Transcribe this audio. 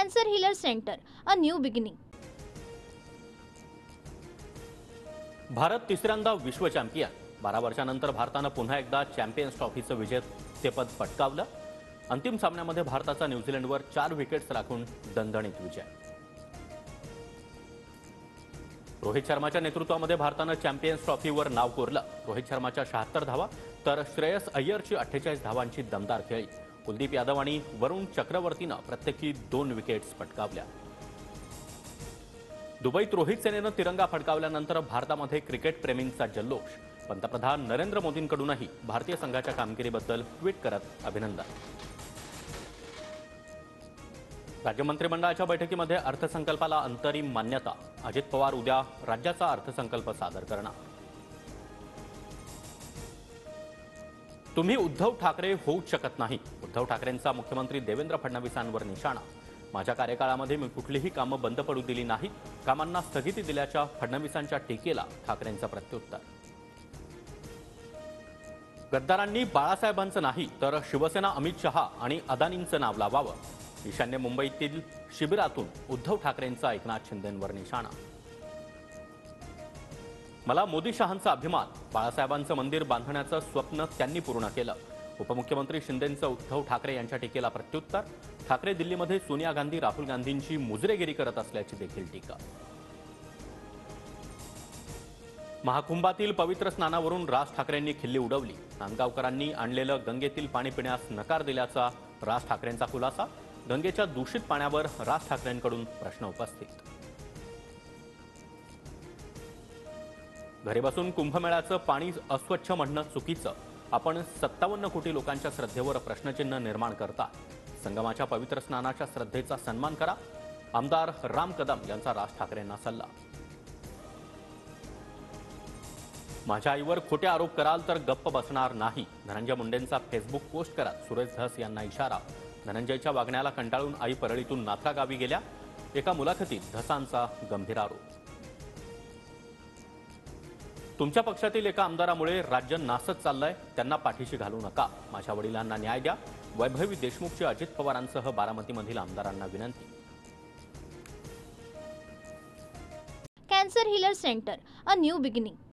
Cancer healer centre, a new beginning. Bharat तिसऱ्यांदा विश्व champion. 12 वर्षांनंतर भारतानं पुन्हा एकदा चॅम्पियन्स ट्रॉफीचं विजेतेपद पटकावलं. अंतिम सामन्यामध्ये भारताचा न्यूझीलंडवर 4 विकेट्स राखून दणदणीत विजय. रोहित शर्माच्या नेतृत्वामध्ये भारतानं चॅम्पियन्स ट्रॉफीवर नाव कोरलं. रोहित शर्माच्या 76 धावा तर श्रेयस अय्यरची 48 धावांची दमदार खेळी. कुलदीप यादव आणि वरुण चक्रवर्तीनं प्रत्येकी 2 विकेट्स पटकावल्या. दुबईत रोहित सेनेनं तिरंगा फडकावल्यानंतर भारतामध्ये क्रिकेट प्रेमींचा जल्लोष. पंतप्रधान नरेंद्र मोदींकडूनही भारतीय संघाच्या कामगिरीबद्दल ट्विट करत अभिनंदन. राज्य मंत्रिमंडळाच्या बैठकीमध्ये अर्थसंकल्पाला अंतरिम मान्यता. अजित पवार उद्या राज्याचा अर्थसंकल्प सादर करणार. तुम्ही उद्धव ठाकरे होऊच शकत नाही. उद्धव ठाकरेंचा मुख्यमंत्री देवेंद्र फडणवीसांवर निशाणा. माझ्या कार्यकाळामध्ये मी कुठलीही कामं बंद पडू दिली नाहीत. कामांना स्थगिती दिल्याच्या फडणवीसांच्या टीकेला ठाकरेंचं प्रत्युत्तर. गद्दारांनी बाळासाहेबांचं नाही तर शिवसेना अमित शहा आणि अदानींचं नाव लावावं. ईशान्य मुंबईतील शिबिरातून उद्धव ठाकरेंचा एकनाथ शिंदेंवर निशाणा. मला मोदी शहांचा अभिमान. बाळासाहेबांचं मंदिर बांधण्याचं स्वप्न त्यांनी पूर्ण केलं. उपमुख्यमंत्री शिंदेंचं उद्धव ठाकरे यांच्या टीकेला प्रत्युत्तर. ठाकरे दिल्लीमध्ये सोनिया गांधी राहुल गांधींची मुजरेगिरी करत असल्याची देखील टीका. महाकुंभातील पवित्र स्नानावरून राज ठाकरेंनी खिल्ली उडवली. नांदगावकरांनी आणलेलं गंगेतील पाणी पिण्यास नकार दिल्याचा राज ठाकरेंचा खुलासा. गंगेच्या दूषित पाण्यावर राज ठाकरेंकडून प्रश्न उपस्थित. घरी बसून कुंभमेळ्याचं पाणी अस्वच्छ म्हणणं चुकीचं. आपण 57 कोटी लोकांच्या श्रद्धेवर प्रश्नचिन्ह निर्माण करता. संगमाच्या पवित्र स्नानाच्या श्रद्धेचा सन्मान करा. आमदार राम कदम यांचा राज ठाकरेंना सल्ला. माझ्या आईवर खोटे आरोप कराल तर गप्प बसणार नाही. धनंजय मुंडेंचा फेसबुक पोस्ट करत सुरेश धस यांना इशारा. धनंजयच्या वागण्याला कंटाळून आई परळीतून नाथ्रा गावी गेल्या. एका मुलाखतीत धसांचा गंभीर आरोप. तुमच्या पक्षातील एका आमदारामुळे राज्य नासत चाललंय. त्यांना पाठीशी घालू नका. माझ्या वडिलांना न्याय द्या. वैभवी देशमुखची अजित पवारांसह बारामतीमधील आमदारांना विनंती. Cancer healer centre, a new beginning.